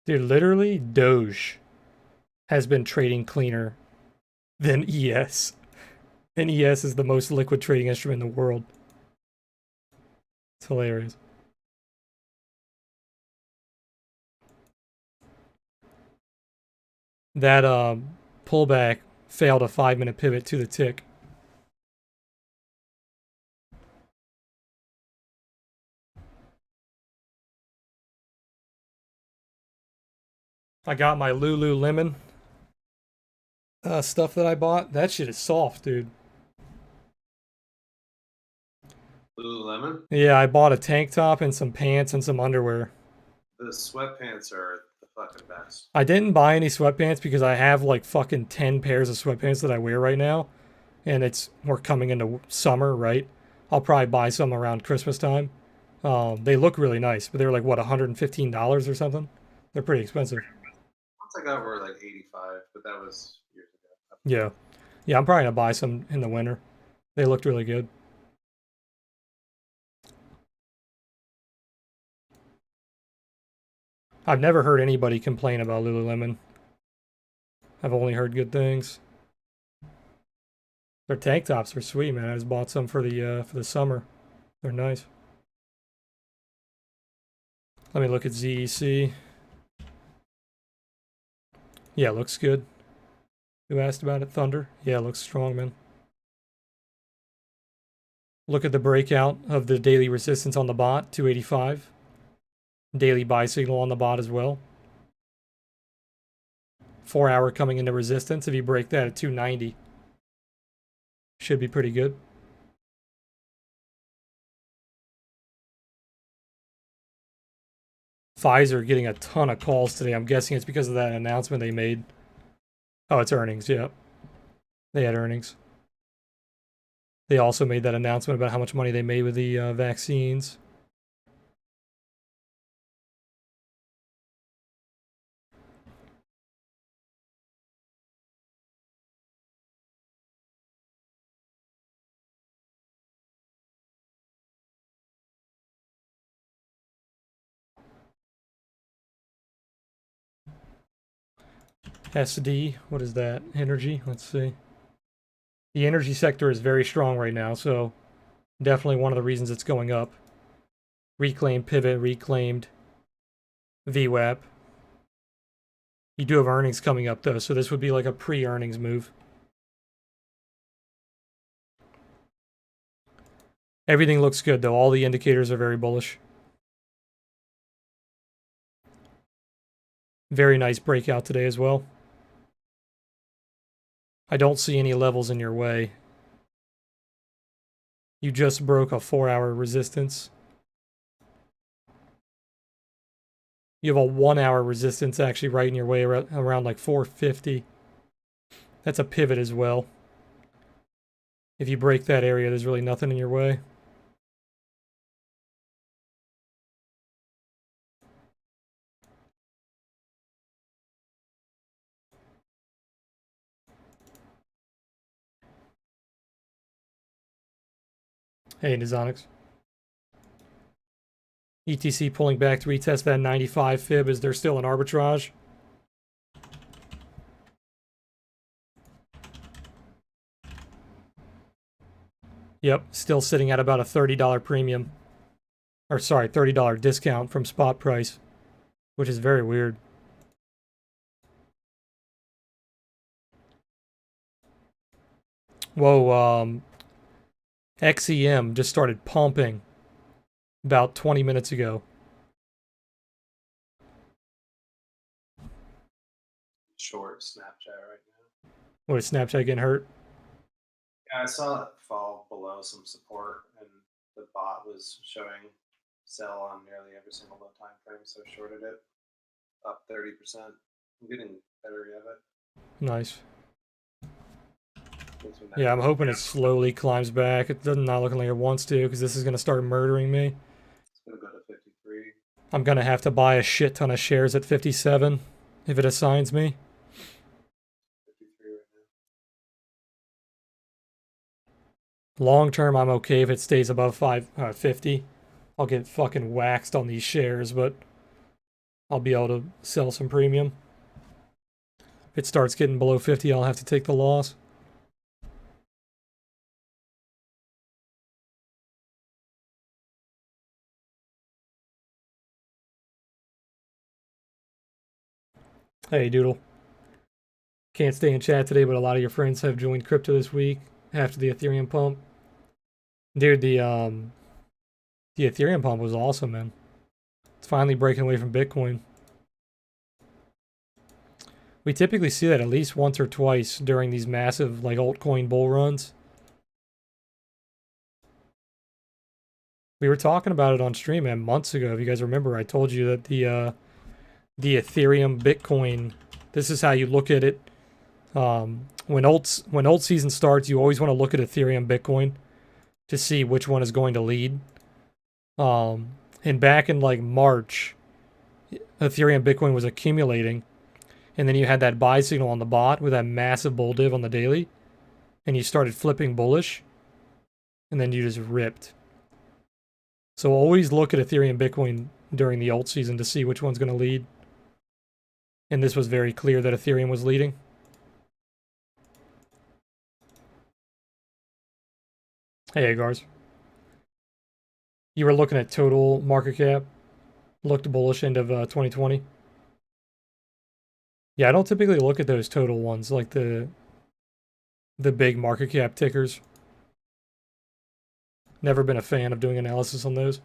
Dude, literally, Doge has been trading cleaner than ES. And ES is the most liquid trading instrument in the world. It's hilarious. That pullback failed a 5-minute pivot to the tick. I got my Lululemon stuff that I bought. That shit is soft, dude. Lululemon? Yeah, I bought a tank top and some pants and some underwear. The sweatpants are the fucking best. I didn't buy any sweatpants because I have like fucking 10 pairs of sweatpants that I wear right now. And we're coming into summer, right? I'll probably buy some around Christmas time. They look really nice, but they're like what, $115 or something? They're pretty expensive. Once I got were like 85, but that was years ago. Yeah. Yeah, I'm probably gonna buy some in the winter. They looked really good. I've never heard anybody complain about Lululemon. I've only heard good things. Their tank tops are sweet, man. I just bought some for the summer. They're nice. Let me look at ZEC. Yeah, looks good. Who asked about it? Thunder? Yeah, looks strong, man. Look at the breakout of the daily resistance on the bot, 285. Daily buy signal on the bot as well. 4 hour coming into resistance. If you break that at 290, should be pretty good. Pfizer getting a ton of calls today. I'm guessing it's because of that announcement they made. Oh, it's earnings. Yeah. They had earnings. They also made that announcement about how much money they made with the vaccines. SD, what is that? Energy? Let's see. The energy sector is very strong right now, so definitely one of the reasons it's going up. Reclaimed pivot, reclaimed VWAP. You do have earnings coming up though, so this would be like a pre-earnings move. Everything looks good though. All the indicators are very bullish. Very nice breakout today as well. I don't see any levels in your way. You just broke a 4-hour resistance. You have a 1-hour resistance actually right in your way around like 450. That's a pivot as well. If you break that area, there's really nothing in your way. Hey, Nizonix. ETC pulling back to retest that 95 fib. Is there still an arbitrage? Yep, still sitting at about a $30 premium. Or sorry, $30 discount from spot price, which is very weird. Whoa, XEM just started pumping about 20 minutes ago. Short Snapchat right now. What, is Snapchat getting hurt? Yeah, I saw it fall below some support, and the bot was showing sell on nearly every single low time frame, so I shorted it up 30%. I'm getting better of it. Nice. Yeah, I'm hoping it slowly climbs back. It does not look like it wants to, because this is going to start murdering me. It's going to go to 53. I'm going to have to buy a shit ton of shares at 57 if it assigns me. 53 right now. Long term, I'm okay if it stays above 50. I'll get fucking waxed on these shares, but I'll be able to sell some premium. If it starts getting below 50, I'll have to take the loss. Hey, Doodle. Can't stay in chat today, but a lot of your friends have joined crypto this week after the Ethereum pump. Dude, the Ethereum pump was awesome, man. It's finally breaking away from Bitcoin. We typically see that at least once or twice during these massive like altcoin bull runs. We were talking about it on stream, man, months ago. If you guys remember, I told you that the Ethereum Bitcoin. This is how you look at it. When alt season starts, you always want to look at Ethereum Bitcoin to see which one is going to lead. And back in like March, Ethereum Bitcoin was accumulating, and then you had that buy signal on the bot with that massive bull div on the daily, and you started flipping bullish, and then you just ripped. So always look at Ethereum Bitcoin during the alt season to see which one's going to lead. And this was very clear that Ethereum was leading. Hey, Agars. You were looking at total market cap. Looked bullish end of 2020. Yeah, I don't typically look at those total ones, like the big market cap tickers. Never been a fan of doing analysis on those.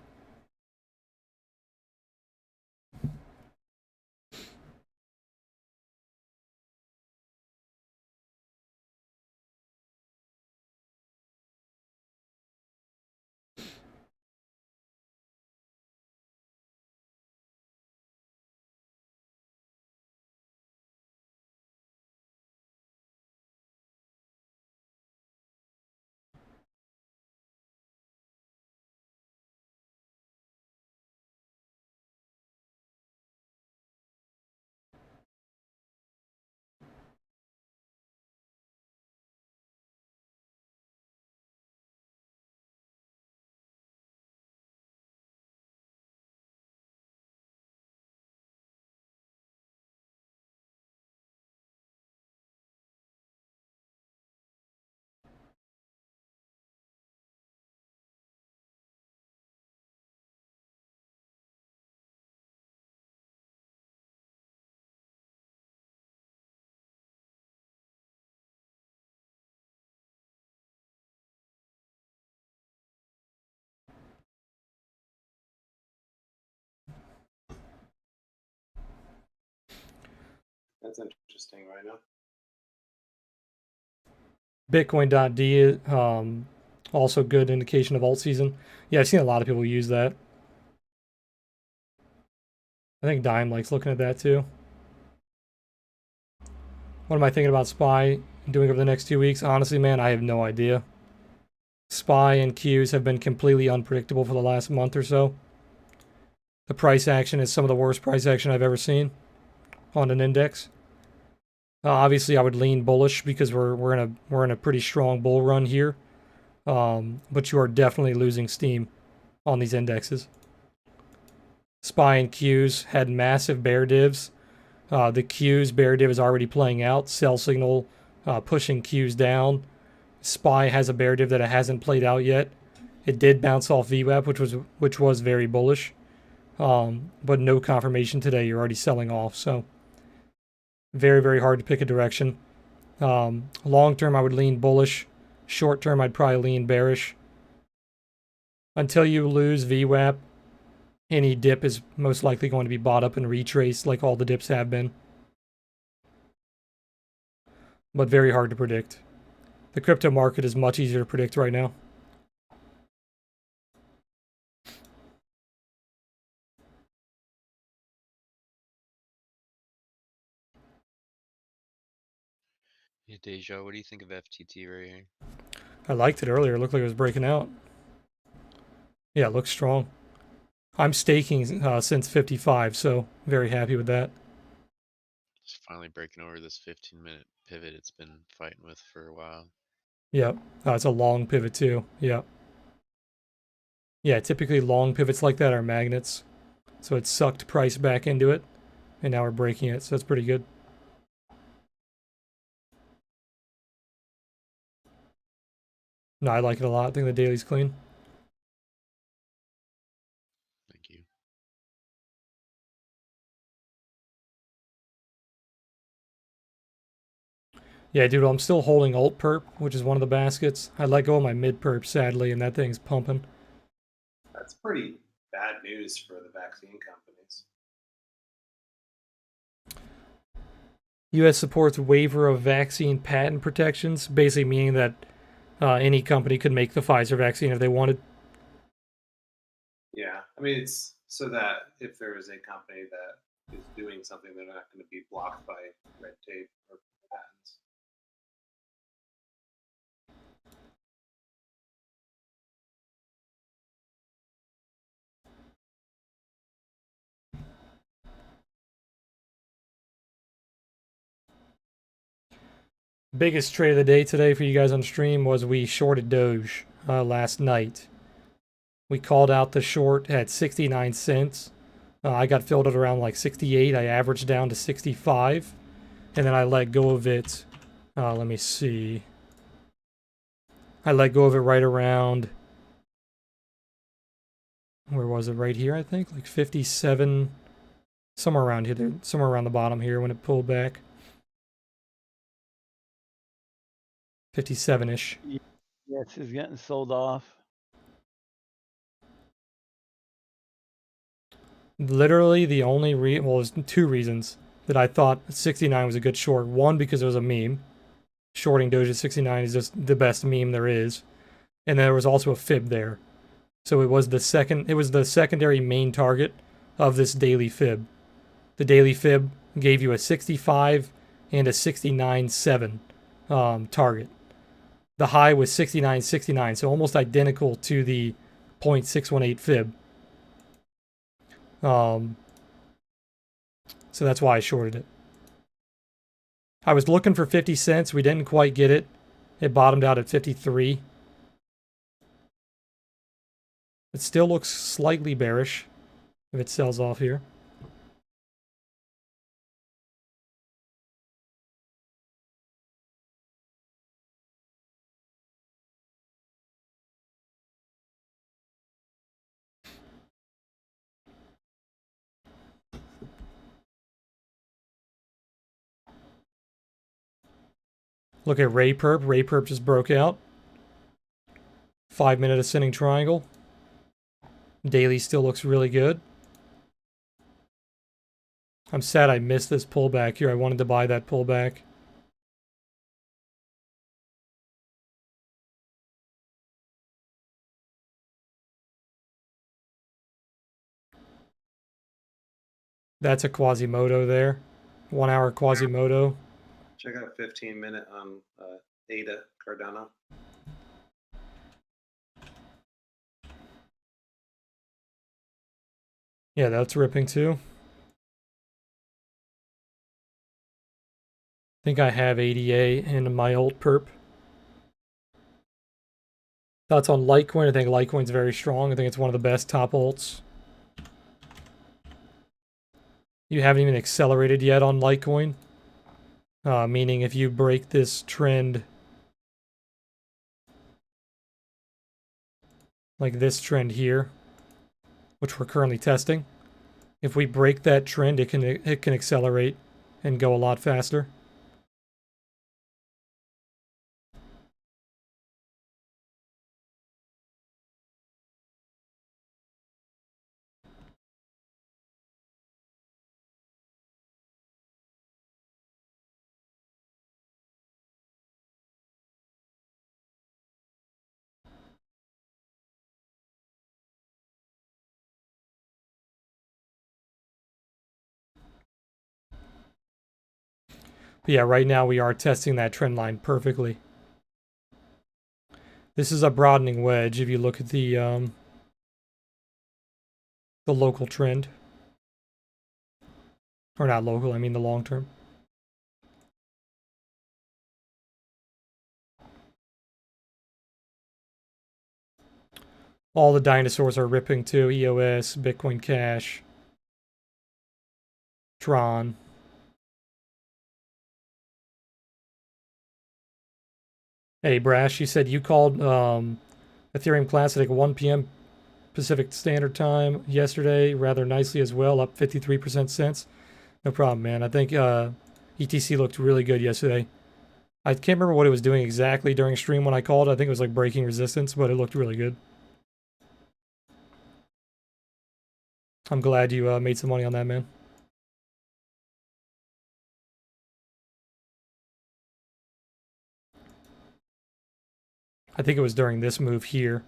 That's interesting right now. Bitcoin.d, also good indication of alt season. Yeah, I've seen a lot of people use that. I think Dime likes looking at that too. What am I thinking about SPY doing over the next 2 weeks? Honestly, man, I have no idea. SPY and Qs have been completely unpredictable for the last month or so. The price action is some of the worst price action I've ever seen on an index. Obviously, I would lean bullish because we're in a pretty strong bull run here. But you are definitely losing steam on these indexes. SPY and Qs had massive bear divs. The Qs bear div is already playing out. Sell signal pushing Qs down. SPY has a bear div that it hasn't played out yet. It did bounce off VWAP, which was very bullish, but no confirmation today. You're already selling off, so very, very hard to pick a direction. Long term, I would lean bullish. Short term, I'd probably lean bearish. Until you lose VWAP, any dip is most likely going to be bought up and retraced like all the dips have been. But very hard to predict. The crypto market is much easier to predict right now. Hey Deja, what do you think of FTT right here? I liked it earlier. It looked like it was breaking out. Yeah, it looks strong. I'm staking since 55, so very happy with that. It's finally breaking over this 15-minute pivot it's been fighting with for a while. Yep. It's a long pivot too. Yep. Yeah, typically long pivots like that are magnets. So it sucked price back into it, and now we're breaking it, so that's pretty good. No, I like it a lot. I think the daily's clean. Thank you. Yeah, dude, I'm still holding alt perp, which is one of the baskets. I let go of my mid perp, sadly, and that thing's pumping. That's pretty bad news for the vaccine companies. U.S. supports waiver of vaccine patent protections, basically meaning that any company could make the Pfizer vaccine if they wanted. Yeah, I mean, it's so that if there is a company that is doing something, they're not going to be blocked by red tape or patents. Biggest trade of the day today for you guys on stream was we shorted Doge last night. We called out the short at 69 cents. I got filled at around like 68. I averaged down to 65. And then I let go of it. Let me see. I let go of it right around. Where was it? Right here, I think? Like 57. Somewhere around here. Somewhere around the bottom here when it pulled back. 57-ish. Yes, it's getting sold off. Literally the only well, there's two reasons that I thought 69 was a good short. One, because it was a meme. Shorting Doge at 69 is just the best meme there is. And there was also a fib there. So it was the secondary main target of this daily fib. The daily fib gave you a 65 and a 69.7 target. The high was 69.69, so almost identical to the 0.618 fib. So that's why I shorted it. I was looking for 50 cents. We didn't quite get it. It bottomed out at 53. It still looks slightly bearish if it sells off here. Look at Ray Perp. Ray Perp just broke out. 5-minute ascending triangle. Daily still looks really good. I'm sad I missed this pullback here. I wanted to buy that pullback. That's a Quasimodo there. 1 hour Quasimodo. Check out 15-minute on Ada Cardano. Yeah, that's ripping too. I think I have ADA in my alt perp. Thoughts on Litecoin? I think Litecoin's very strong. I think it's one of the best top alts. You haven't even accelerated yet on Litecoin. Meaning if you break this trend, like this trend here, which we're currently testing, if we break that trend, it can accelerate and go a lot faster. But yeah, right now we are testing that trend line perfectly. This is a broadening wedge if you look at the local trend. Or not local, I mean the long term. All the dinosaurs are ripping too. EOS, Bitcoin Cash, Tron. Hey, Brash, you said you called Ethereum Classic at 1 p.m. Pacific Standard Time yesterday rather nicely as well, up 53% since. No problem, man. I think ETC looked really good yesterday. I can't remember what it was doing exactly during stream when I called. I think it was like breaking resistance, but it looked really good. I'm glad you made some money on that, man. I think it was during this move here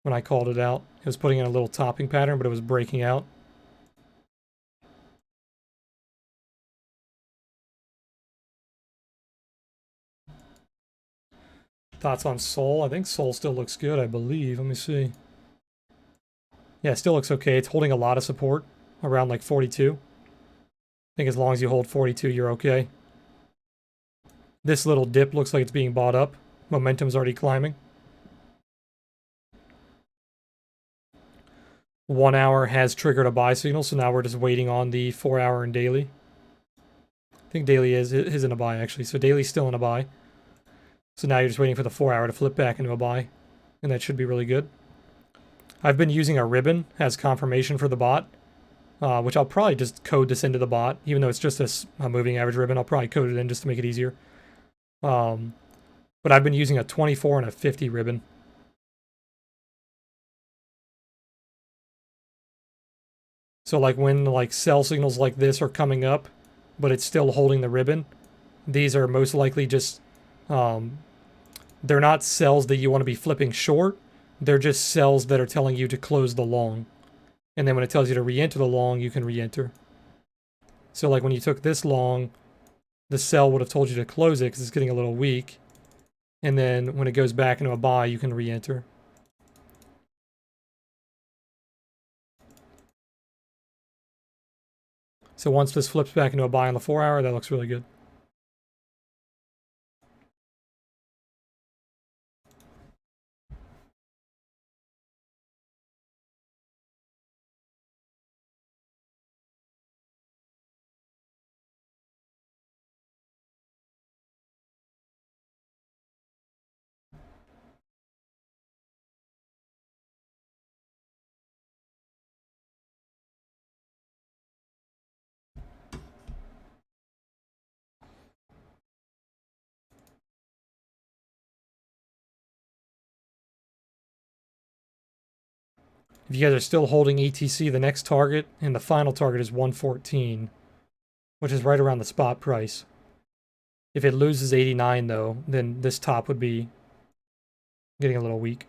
when I called it out. It was putting in a little topping pattern, but it was breaking out. Thoughts on Sol? I think Sol still looks good, I believe. Let me see. Yeah, it still looks okay. It's holding a lot of support around like 42. I think as long as you hold 42, you're okay. This little dip looks like it's being bought up. Momentum's already climbing. 1 hour has triggered a buy signal, so now we're just waiting on the 4 hour and daily. I think daily is in a buy, actually. So daily's still in a buy. So now you're just waiting for the 4 hour to flip back into a buy. And that should be really good. I've been using a ribbon as confirmation for the bot, which I'll probably just code this into the bot. Even though it's just a moving average ribbon, I'll probably code it in just to make it easier. But I've been using a 24 and a 50 ribbon. So like when like sell signals like this are coming up, but it's still holding the ribbon, these are most likely just, they're not sells that you want to be flipping short. They're just sells that are telling you to close the long. And then when it tells you to re-enter the long, you can re-enter. So like when you took this long, the sell would have told you to close it because it's getting a little weak. And then when it goes back into a buy, you can re-enter. So once this flips back into a buy on the 4 hour, that looks really good. If you guys are still holding ETC, the next target and the final target is 114, which is right around the spot price. If it loses 89 though, then this top would be getting a little weak.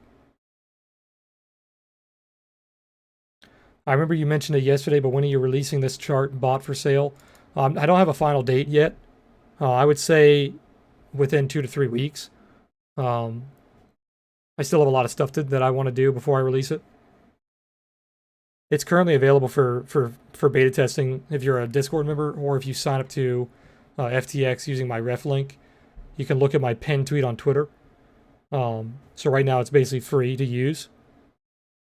I remember you mentioned it yesterday, but when are you releasing this chart bot for sale? I don't have a final date yet. I would say within 2 to 3 weeks. I still have a lot of stuff that I want to do before I release it. It's currently available for beta testing if you're a Discord member, or if you sign up to FTX using my ref link. You can look at my pinned tweet on Twitter. So right now it's basically free to use,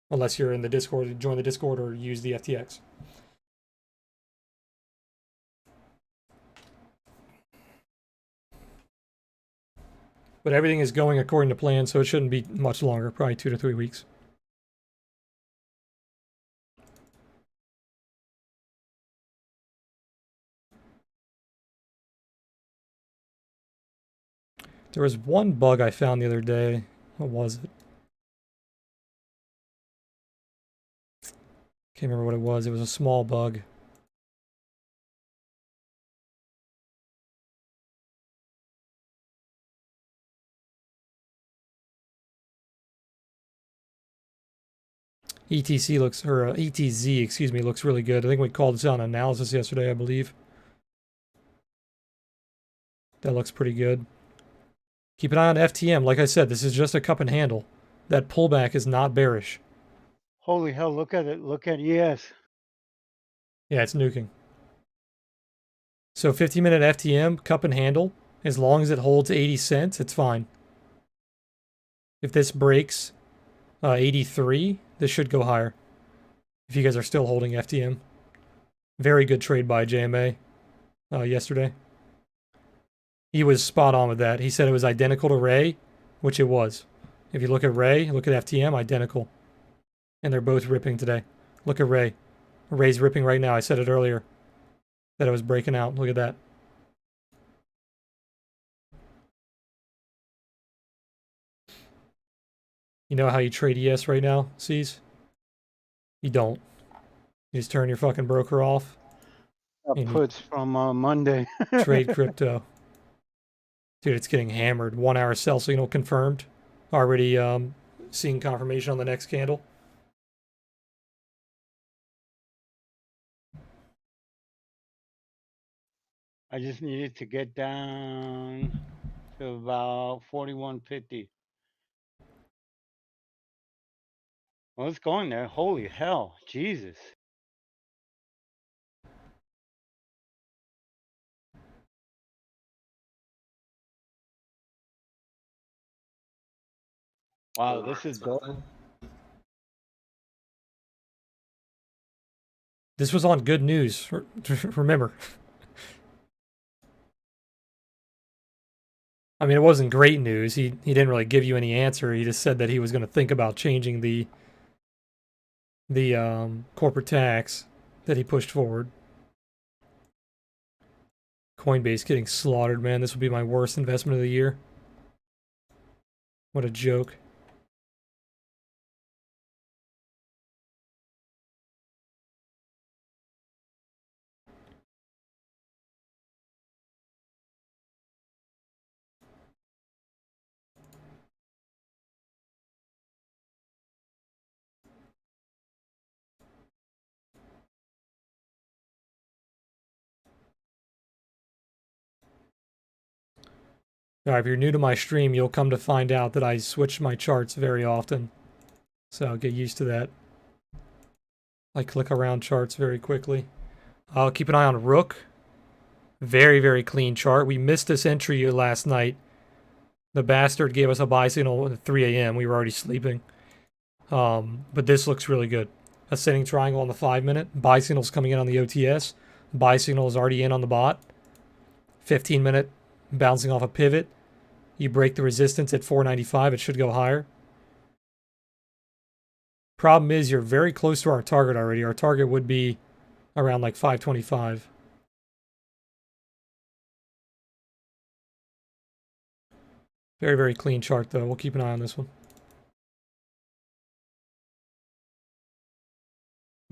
unless you're in the Discord, join the Discord or use the FTX. But everything is going according to plan, so it shouldn't be much longer, probably 2 to 3 weeks. There was one bug I found the other day. What was it? Can't remember what it was. It was a small bug. ETC looks, or ETZ, excuse me, looks really good. I think we called this out on analysis yesterday, I believe. That looks pretty good. Keep an eye on FTM. Like I said, this is just a cup and handle. That pullback is not bearish. Holy hell, look at it. Look at ES. Yeah, it's nuking. So 50-minute FTM, cup and handle. As long as it holds 80 cents, it's fine. If this breaks 83, this should go higher. If you guys are still holding FTM. Very good trade by JMA yesterday. He was spot on with that. He said it was identical to Ray, which it was. If you look at Ray, look at FTM, identical. And they're both ripping today. Look at Ray. Ray's ripping right now. I said it earlier that it was breaking out. Look at that. You know how you trade ES right now, C's? You don't. You just turn your fucking broker off. And you Puts from Monday. trade crypto. Dude, it's getting hammered. 1 hour sell signal confirmed. Already seeing confirmation on the next candle. I just needed to get down to about 41.50. Well, it's going there. Holy hell. Jesus. Wow, The this is market's been dope. This was on good news. Remember. I mean, it wasn't great news. He didn't really give you any answer. He just said that he was going to think about changing the corporate tax that he pushed forward. Coinbase getting slaughtered, man. This would be my worst investment of the year. What a joke. All right, if you're new to my stream, you'll come to find out that I switch my charts very often. So get used to that. I click around charts very quickly. I'll keep an eye on Rook. Very, very clean chart. We missed this entry last night. The bastard gave us a buy signal at 3 a.m. We were already sleeping. But this looks really good. Ascending triangle on the 5-minute. Buy signal's coming in on the OTS. Buy signal is already in on the bot. 15-minute bouncing off a pivot. You break the resistance at 495. It should go higher. Problem is you're very close to our target already. Our target would be around like 525. Very, very clean chart though. We'll keep an eye on this one.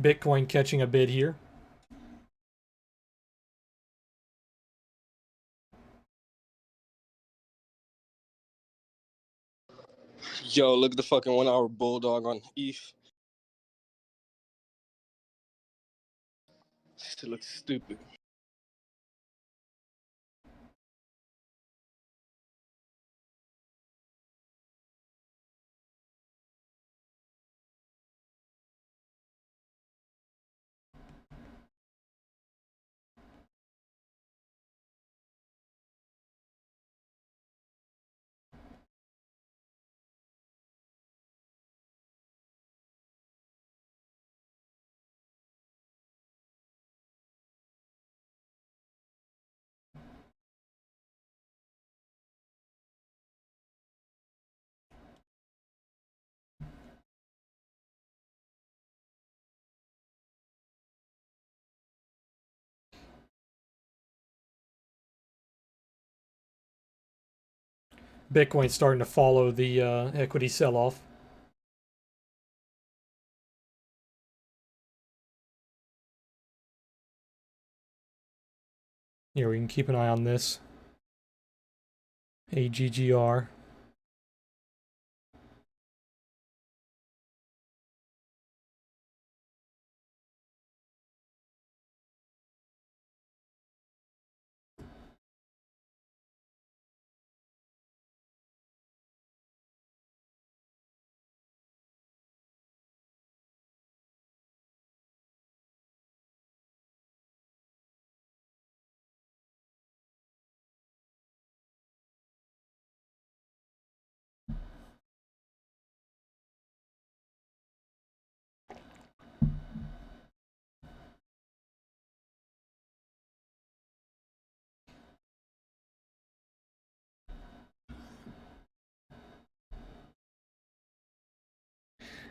Bitcoin catching a bid here. Yo, look at the fucking 1 hour bulldog on ETH. Still looks stupid. Bitcoin's starting to follow the equity sell-off. Here, we can keep an eye on this. AGGR.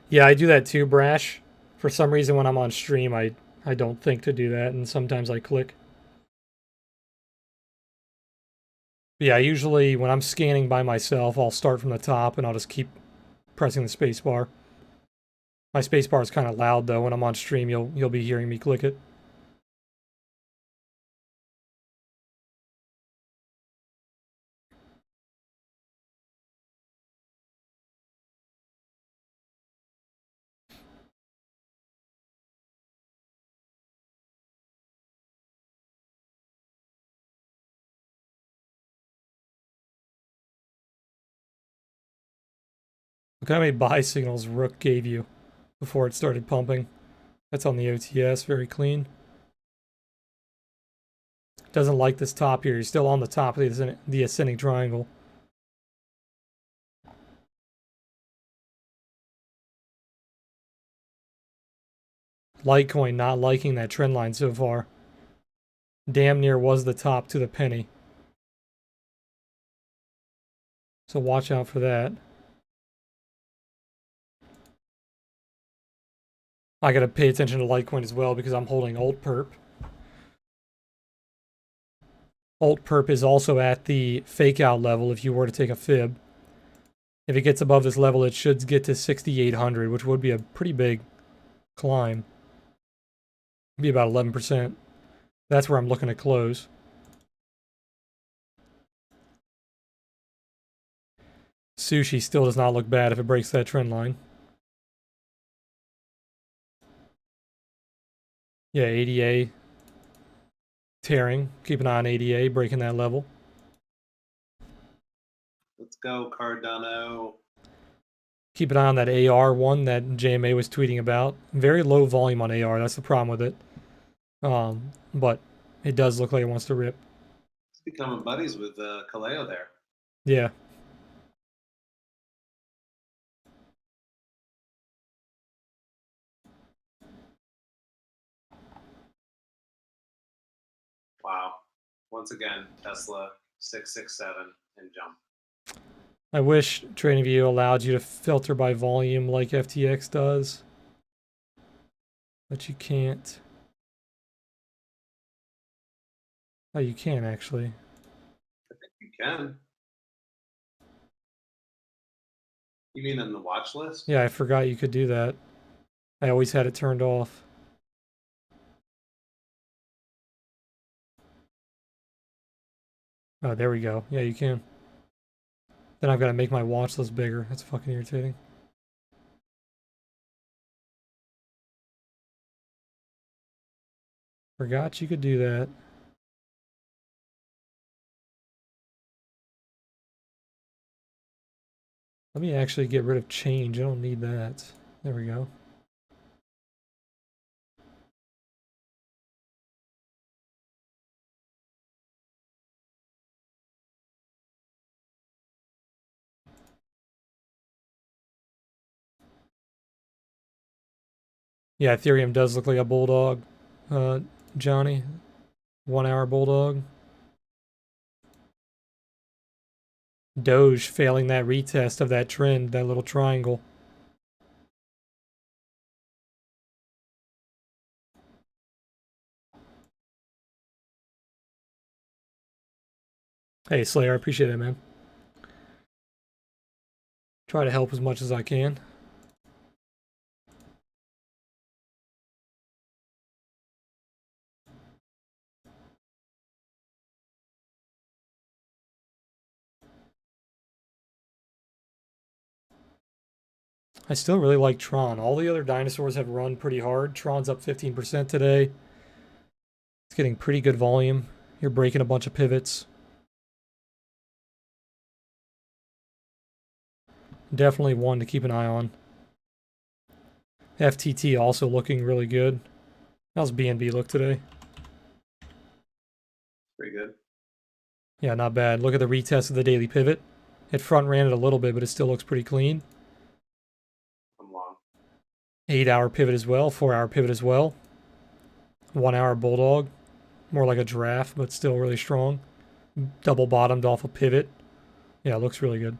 Yeah, I do that too, Brash. For some reason, when I'm on stream, I don't think to do that, and sometimes I click. But yeah, usually when I'm scanning by myself, I'll start from the top and I'll just keep pressing the space bar. My space bar is kind of loud though. When I'm on stream, you'll be hearing me click it. Look how many buy signals Rook gave you before it started pumping. That's on the OTS, very clean. Doesn't like this top here. He's still on the top of the ascending triangle. Litecoin not liking that trend line so far. Damn near was the top to the penny. So watch out for that. I gotta pay attention to Litecoin as well because I'm holding Alt Perp. Alt Perp is also at the fake out level if you were to take a fib. If it gets above this level, it should get to 6,800, which would be a pretty big climb. Be about 11%. That's where I'm looking to close. Sushi still does not look bad if it breaks that trend line. Yeah, ADA tearing. Keep an eye on ADA breaking that level. Let's go, Cardano. Keep an eye on that AR one that JMA was tweeting about. Very low volume on AR. That's the problem with it. But it does look like it wants to rip. It's becoming buddies with Kaleo there. Yeah. Wow. Once again, Tesla 667 and jump. I wish TradingView allowed you to filter by volume like FTX does. But you can't. Oh, you can actually. You can. You mean in the watch list? Yeah, I forgot you could do that. I always had it turned off. Oh, there we go. Yeah, you can. Then I've got to make my watch list bigger. That's fucking irritating. Forgot you could do that. Let me actually get rid of change. I don't need that. There we go. Yeah, Ethereum does look like a bulldog, Johnny. 1 hour bulldog. Doge failing that retest of that trend, that little triangle. Hey, Slayer, I appreciate it, man. Try to help as much as I can. I still really like Tron. All the other dinosaurs have run pretty hard. Tron's up 15% today. It's getting pretty good volume. You're breaking a bunch of pivots. Definitely one to keep an eye on. FTT also looking really good. How's BNB look today? Pretty good. Yeah, not bad. Look at the retest of the daily pivot. It front ran it a little bit, but it still looks pretty clean. I'm long. 8 hour pivot as well, 4 hour pivot as well. 1 hour bulldog. More like a giraffe, but still really strong. Double bottomed off a pivot. Yeah, it looks really good.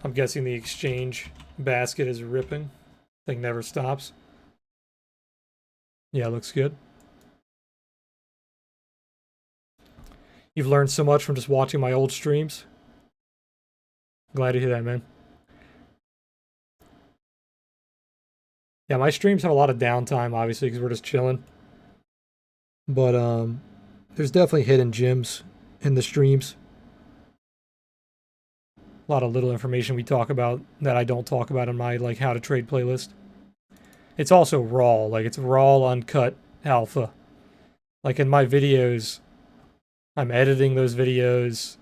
I'm guessing the exchange basket is ripping. Thing never stops. Yeah, looks good. You've learned so much from just watching my old streams. Glad to hear that, man. Yeah, my streams have a lot of downtime, obviously, because we're just chilling. But there's definitely hidden gems in the streams. A lot of little information we talk about that I don't talk about in my like how to trade playlist. It's also raw, like it's raw, uncut alpha. Like in my videos, I'm editing those videos.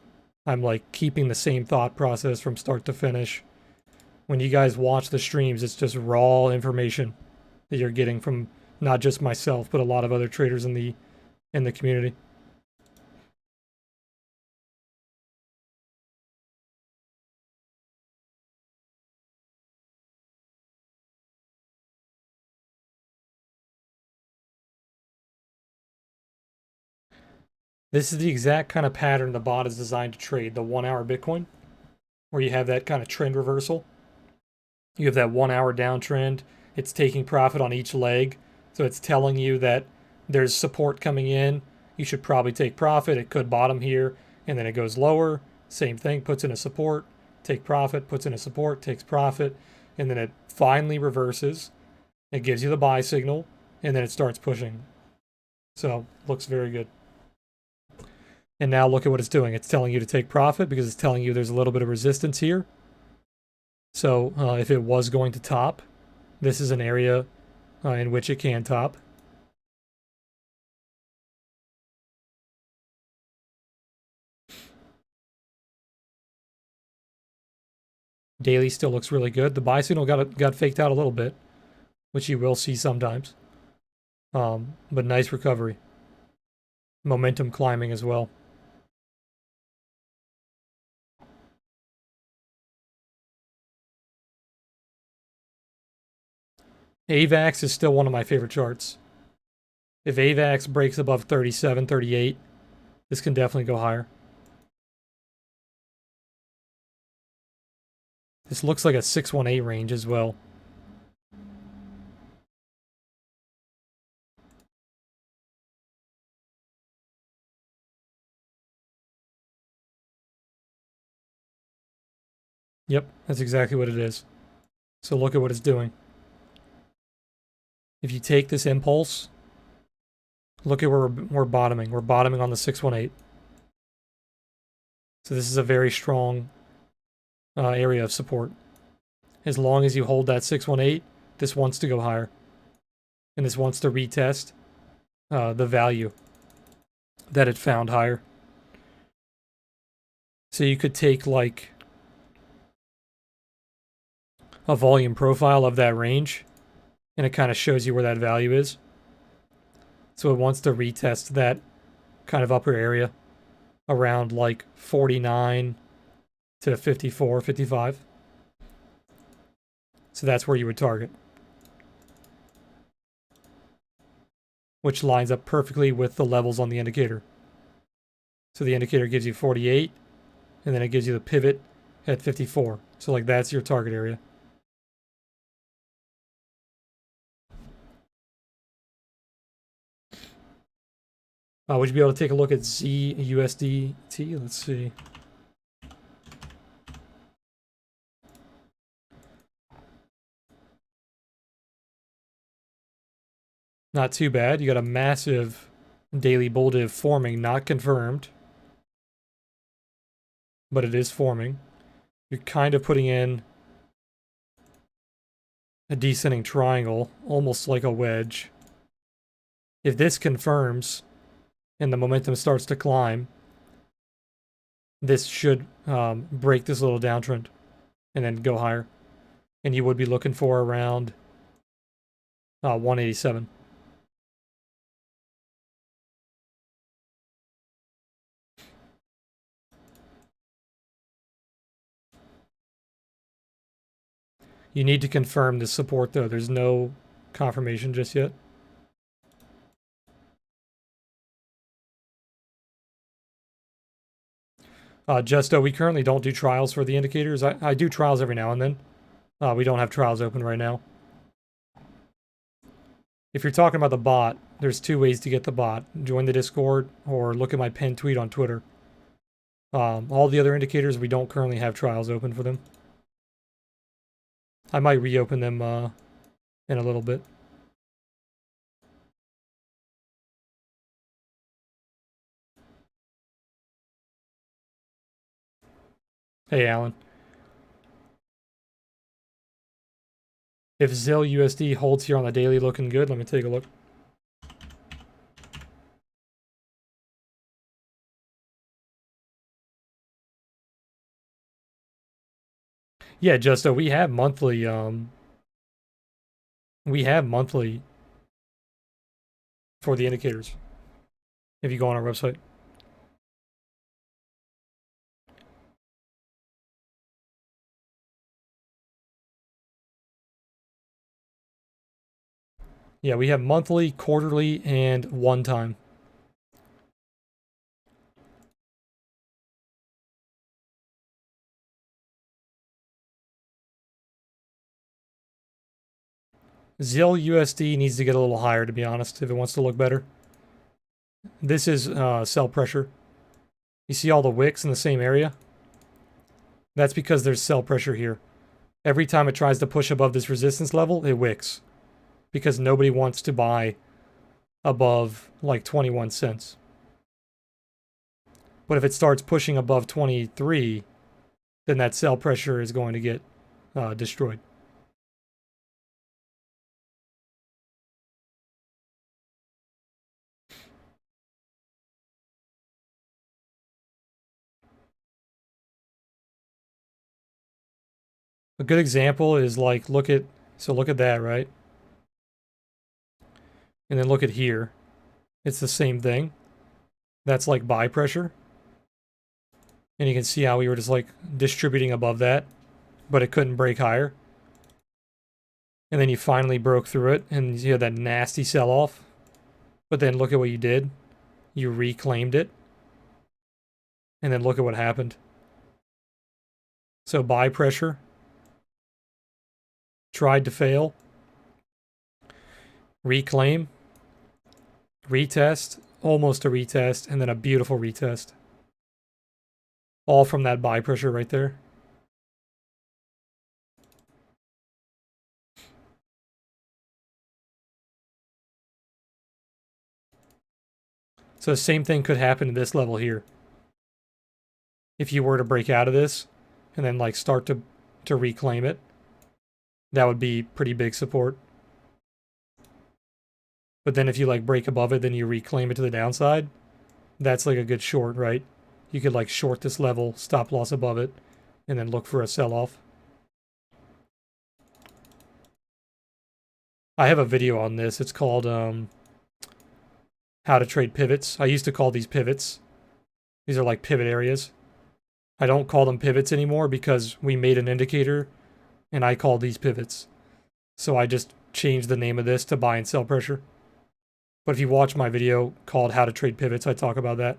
I'm like keeping the same thought process from start to finish. When you guys watch the streams, it's just raw information that you're getting from not just myself, but a lot of other traders in the community. This is the exact kind of pattern the bot is designed to trade, the 1 hour Bitcoin, where you have that kind of trend reversal. You have that 1 hour downtrend. It's taking profit on each leg. So it's telling you that there's support coming in. You should probably take profit. It could bottom here, and then it goes lower. Same thing, puts in a support, take profit, puts in a support, takes profit, and then it finally reverses. It gives you the buy signal, and then it starts pushing. So looks very good. And now look at what it's doing. It's telling you to take profit because it's telling you there's a little bit of resistance here. So if it was going to top, this is an area in which it can top. Daily still looks really good. The buy signal got faked out a little bit, which you will see sometimes. But nice recovery. Momentum climbing as well. AVAX is still one of my favorite charts. If AVAX breaks above 37, 38, this can definitely go higher. This looks like a 618 range as well. Yep, that's exactly what it is. So look at what it's doing. If you take this impulse, look at where we're bottoming. We're bottoming on the 618. So this is a very strong area of support. As long as you hold that 618, this wants to go higher. And this wants to retest the value that it found higher. So you could take like a volume profile of that range, and it kind of shows you where that value is. So it wants to retest that kind of upper area around like 49 to 54, 55. So that's where you would target. Which lines up perfectly with the levels on the indicator. So the indicator gives you 48, and then it gives you the pivot at 54. So like that's your target area. Would you be able to take a look at ZUSDT? Let's see. Not too bad. You got a massive daily bull div forming, not confirmed. But it is forming. You're kind of putting in a descending triangle, almost like a wedge. If this confirms and the momentum starts to climb, this should break this little downtrend and then go higher. And you would be looking for around 187. You need to confirm this support though. There's no confirmation just yet. Justo, we currently don't do trials for the indicators. I do trials every now and then. We don't have trials open right now. If you're talking about the bot, there's two ways to get the bot. Join the Discord or look at my pinned tweet on Twitter. All the other indicators, we don't currently have trials open for them. I might reopen them in a little bit. Hey, Alan. If ZIL USD holds here on the daily looking good, let me take a look. Yeah, Justo, we have monthly for the indicators. If you go on our website. Yeah, we have monthly, quarterly, and one time. ZIL USD needs to get a little higher, to be honest, if it wants to look better. This is sell pressure. You see all the wicks in the same area? That's because there's sell pressure here. Every time it tries to push above this resistance level, it wicks. Because nobody wants to buy above like 21 cents. But if it starts pushing above 23, then that sell pressure is going to get destroyed. A good example is like, look at that, right? And then look at here. It's the same thing. That's like buy pressure. And you can see how we were just like distributing above that, but it couldn't break higher. And then you finally broke through it and you had that nasty sell off. But then look at what you did. You reclaimed it. And then look at what happened. So buy pressure. Tried to fail. Reclaim. Retest. Almost a retest. And then a beautiful retest. All from that buy pressure right there. So the same thing could happen to this level here. If you were to break out of this and then like start to reclaim it, that would be pretty big support. But then if you like break above it, then you reclaim it to the downside, that's like a good short, right? You could like short this level, stop loss above it, and then look for a sell-off. I have a video on this. It's called how to trade pivots. I used to call these pivots. These are like pivot areas. I don't call them pivots anymore because we made an indicator and I call these pivots. So I just changed the name of this to buy and sell pressure. But if you watch my video called How to Trade Pivots, I talk about that.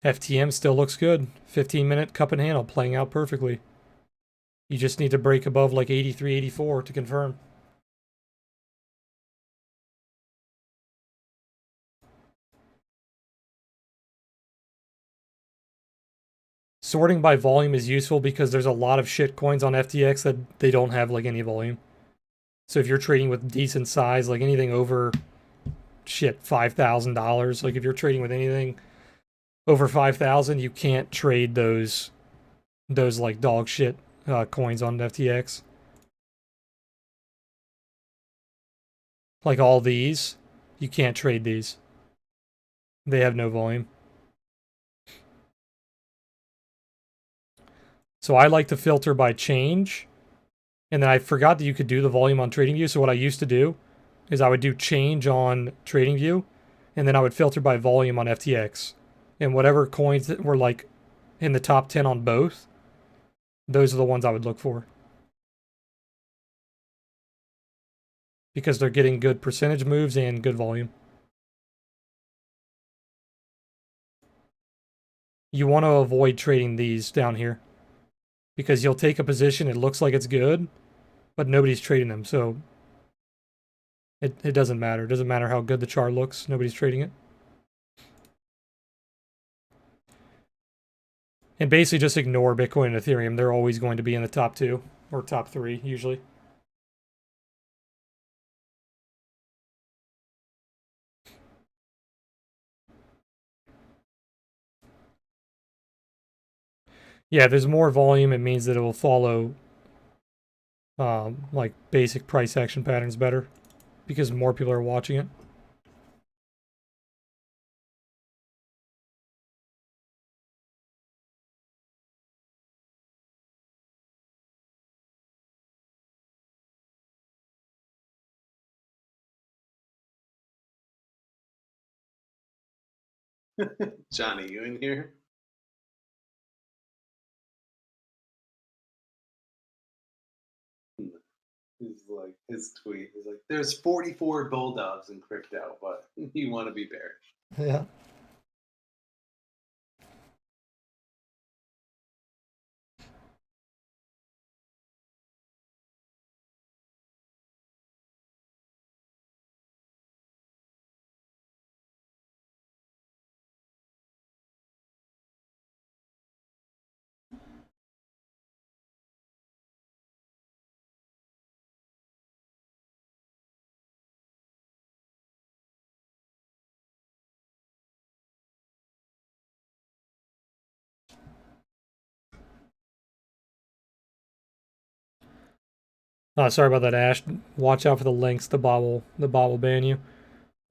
FTM still looks good. 15-minute cup and handle playing out perfectly. You just need to break above like 83, 84 to confirm. Sorting by volume is useful because there's a lot of shit coins on FTX that they don't have like any volume. So if you're trading with decent size, like anything over shit $5,000, like if you're trading with anything over 5,000, you can't trade those like dog shit coins on FTX. Like all these, you can't trade these. They have no volume. So I like to filter by change. And then I forgot that you could do the volume on TradingView. So what I used to do is I would do change on TradingView, and then I would filter by volume on FTX. And whatever coins that were like in the top 10 on both, those are the ones I would look for. because they're getting good percentage moves and good volume. You want to avoid trading these down here because you'll take a position, it looks like it's good, but nobody's trading them, so it doesn't matter. It doesn't matter how good the chart looks, nobody's trading it. And basically just ignore Bitcoin and Ethereum. They're always going to be in the top 2 or top 3 usually. Yeah, there's more volume. It means that it will follow like basic price action patterns better because more people are watching it. Johnny, you in here? He's like his tweet is like, "There's 44 bulldogs in crypto, but you want to be bearish." Yeah. Sorry about that, Ash. Watch out for the links. The bot will ban you.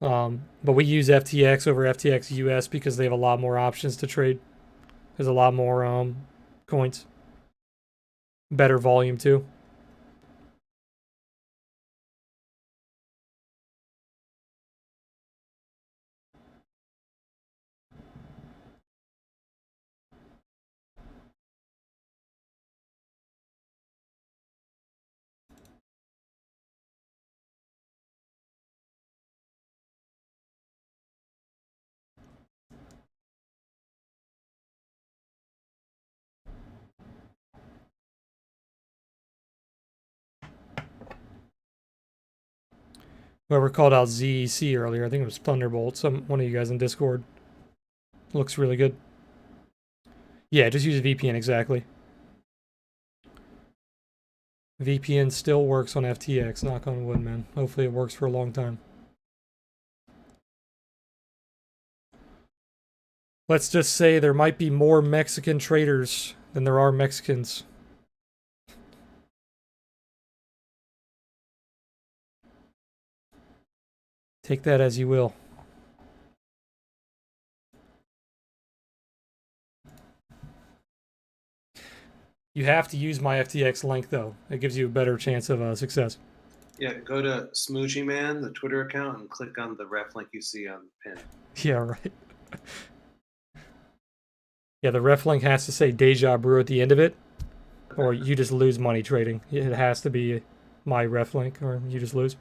But we use FTX over FTX US because they have a lot more options to trade. There's a lot more coins. Better volume too. Whoever called out ZEC earlier, I think it was Thunderbolt, one of you guys in Discord. Looks really good. Yeah, just use a VPN, exactly. VPN still works on FTX, knock on wood, man. Hopefully it works for a long time. Let's just say there might be more Mexican traders than there are Mexicans. Take that as you will. You have to use my FTX link, though. It gives you a better chance of success. Yeah, go to Smoochie Man, the Twitter account, and click on the ref link you see on the pin. Yeah, right. Yeah, the ref link has to say Deja Brew at the end of it, or you just lose money trading. It has to be my ref link, or you just lose.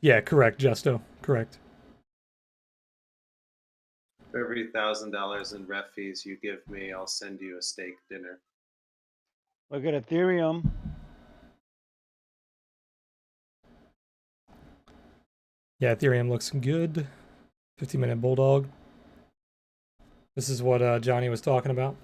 Yeah, correct, Justo. Correct. For every $1,000 in ref fees you give me, I'll send you a steak dinner. Look at Ethereum. Yeah, Ethereum looks good. 50-minute bulldog. This is what Johnny was talking about.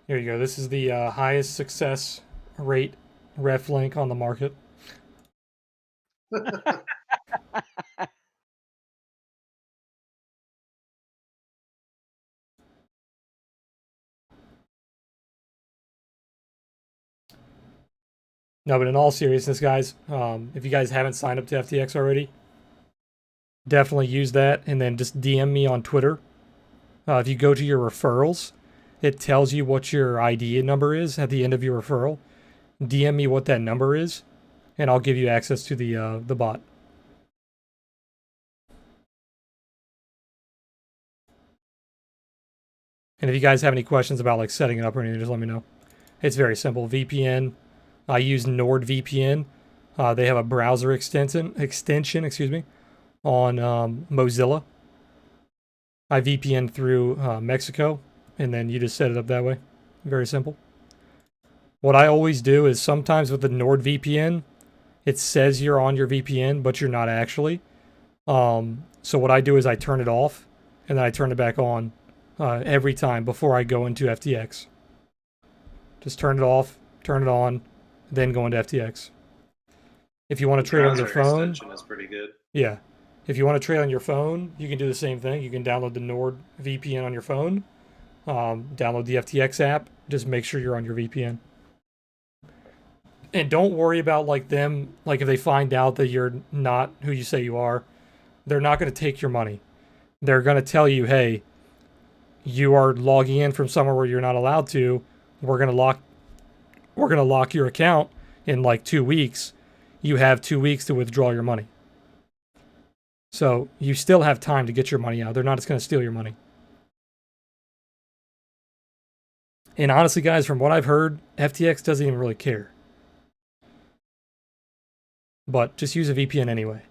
Here you go. This is the highest success rate ref link on the market. No, but in all seriousness, guys, if you guys haven't signed up to FTX already, definitely use that, and then just DM me on Twitter. If you go to your referrals, it tells you what your ID number is at the end of your referral. DM me what that number is, and I'll give you access to the bot. And if you guys have any questions about like setting it up or anything, just let me know. It's very simple. VPN. I use NordVPN. They have a browser extension, excuse me, on Mozilla. I VPN through Mexico, and then you just set it up that way. Very simple. What I always do is sometimes with the NordVPN, it says you're on your VPN, but you're not actually. So what I do is I turn it off, and then I turn it back on every time before I go into FTX. Just turn it off, turn it on, then go into FTX. If you want to trade on your Browser phone, extension is pretty good. yeah. If you want to trade on your phone, you can do the same thing. You can download the NordVPN on your phone, download the FTX app. Just make sure you're on your VPN. And don't worry about like them, like if they find out that you're not who you say you are, they're not going to take your money. They're going to tell you, hey, you are logging in from somewhere where you're not allowed to. We're going to lock your account in like 2 weeks. You have 2 weeks to withdraw your money. So you still have time to get your money out. They're not just going to steal your money. And honestly, guys, from what I've heard, FTX doesn't even really care. But just use a VPN anyway.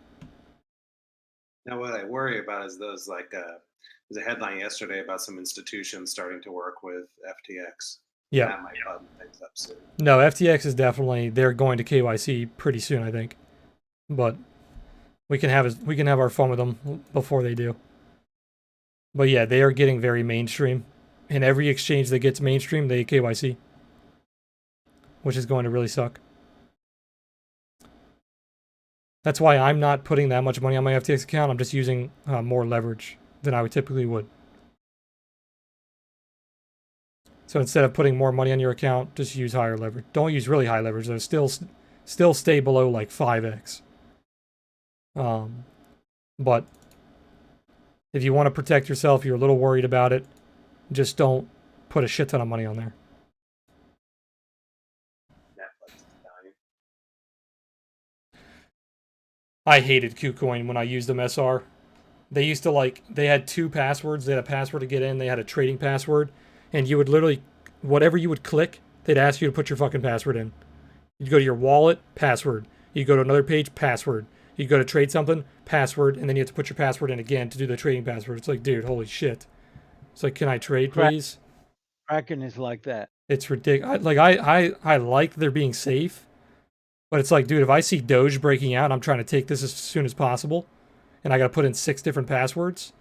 Now, what I worry about is those like there's a headline yesterday about some institutions starting to work with FTX. Yeah. That might button things up soon. No, FTX is definitely, they're going to KYC pretty soon, I think. But we can have our fun with them before they do. But yeah, they are getting very mainstream. And every exchange that gets mainstream, they KYC. Which is going to really suck. That's why I'm not putting that much money on my FTX account. I'm just using more leverage than I would typically would. So instead of putting more money on your account, just use higher leverage. Don't use really high leverage though. Still stay below like 5x. But if you want to protect yourself, you're a little worried about it, just don't put a shit ton of money on there. Netflix is dying. I hated KuCoin when I used them SR. They used to they had 2 passwords. They had a password to get in. They had a trading password. And you would literally, whatever you would click, they'd ask you to put your fucking password in. You'd go to your wallet, password. You go to another page, password. You go to trade something, password, and then you have to put your password in again to do the trading password. It's like, dude, holy shit. It's like, can I trade, please? Kraken is like that. It's ridiculous. I like they're being safe, but it's like, dude, if I see Doge breaking out and I'm trying to take this as soon as possible, and I got to put in 6 different passwords,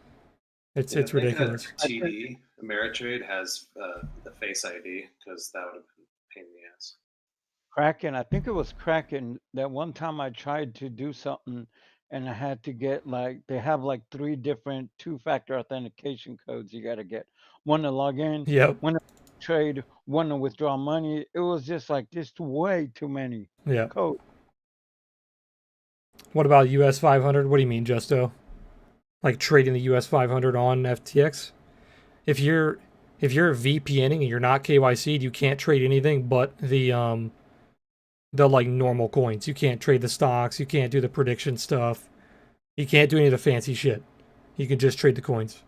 it's ridiculous. TD Ameritrade has the Face ID because that would have been a pain in the ass. Kraken, I think it was Kraken that one time I tried to do something and I had to get they have 3 different 2-factor authentication codes you got to get. One to log in, Yep. one to trade, one to withdraw money. It was just just way too many Yeah. codes. What about US 500? What do you mean, Justo? Like trading the US 500 on FTX? If you're VPNing and you're not KYC'd, you can't trade anything but the normal coins. You can't trade the stocks. You can't do the prediction stuff. You can't do any of the fancy shit. You can just trade the coins.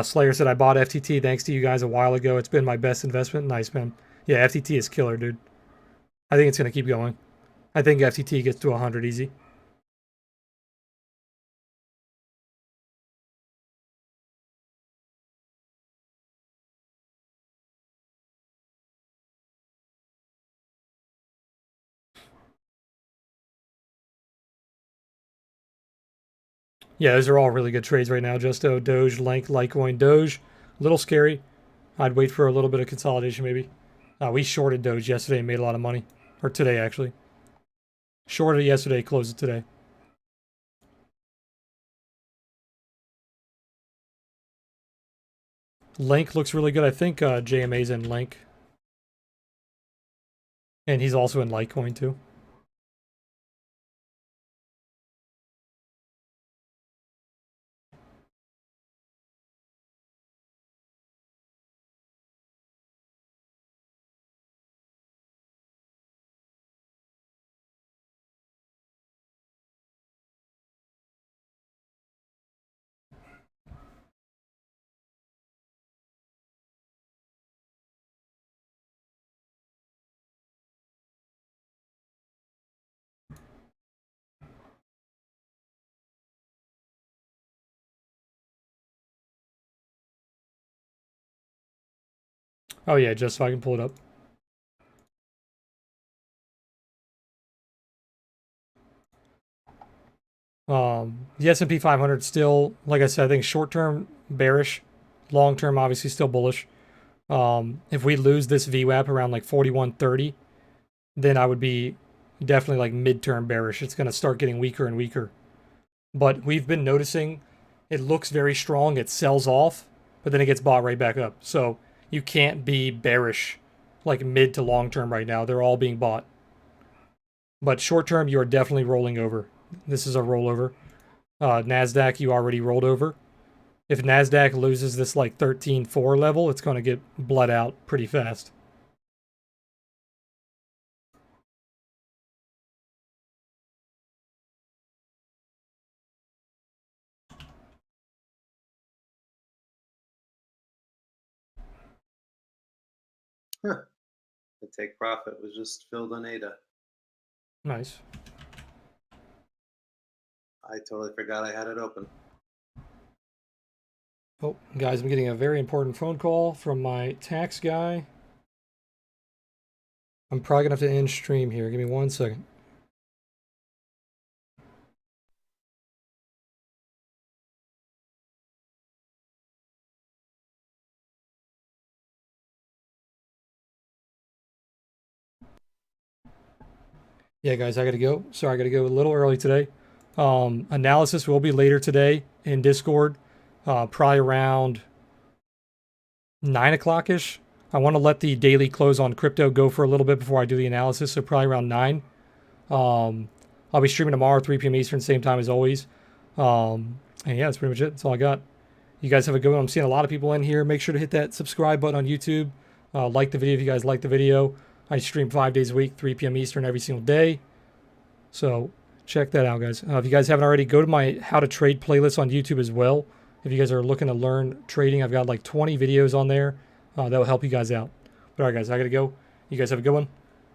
Slayer said, I bought FTT thanks to you guys a while ago. It's been my best investment. Nice, man. Yeah, FTT is killer, dude. I think it's going to keep going. I think FTT gets to 100 easy. Yeah, those are all really good trades right now. Justo, Doge, Litecoin, Doge. A little scary. I'd wait for a little bit of consolidation maybe. We shorted Doge yesterday and made a lot of money. Or today, actually. Shorted it yesterday, closed it today. Link looks really good. I think JMA's in Link. And he's also in Litecoin too. Oh yeah, just so I can pull it up. The S&P 500 still, like I said, I think short term bearish, long term obviously still bullish. If we lose this VWAP around like 41.30, then I would be definitely like midterm bearish. It's going to start getting weaker and weaker. But we've been noticing it looks very strong. It sells off, but then it gets bought right back up. So you can't be bearish like mid to long term right now. They're all being bought. But short term, you are definitely rolling over. This is a rollover. NASDAQ, you already rolled over. If NASDAQ loses this like 13.4 level, it's going to get bled out pretty fast. The take profit was just filled on ADA. Nice. I totally forgot I had it open. Oh, guys, I'm getting a very important phone call from my tax guy. I'm probably going to have to end stream here. Give me 1 second. Yeah, guys, I got to go. Sorry, I got to go a little early today. Analysis will be later today in Discord, probably around 9 o'clock-ish. I want to let the daily close on crypto go for a little bit before I do the analysis, so probably around 9. I'll be streaming tomorrow, 3 p.m. Eastern, same time as always. And yeah, that's pretty much it. That's all I got. You guys have a good one. I'm seeing a lot of people in here. Make sure to hit that subscribe button on YouTube. Like the video if you guys like the video. I stream 5 days a week, 3 p.m. Eastern every single day. So check that out, guys. If you guys haven't already, go to my How to Trade playlist on YouTube as well. If you guys are looking to learn trading, I've got like 20 videos on there that will help you guys out. But all right, guys, I got to go. You guys have a good one.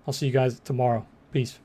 I'll see you guys tomorrow. Peace.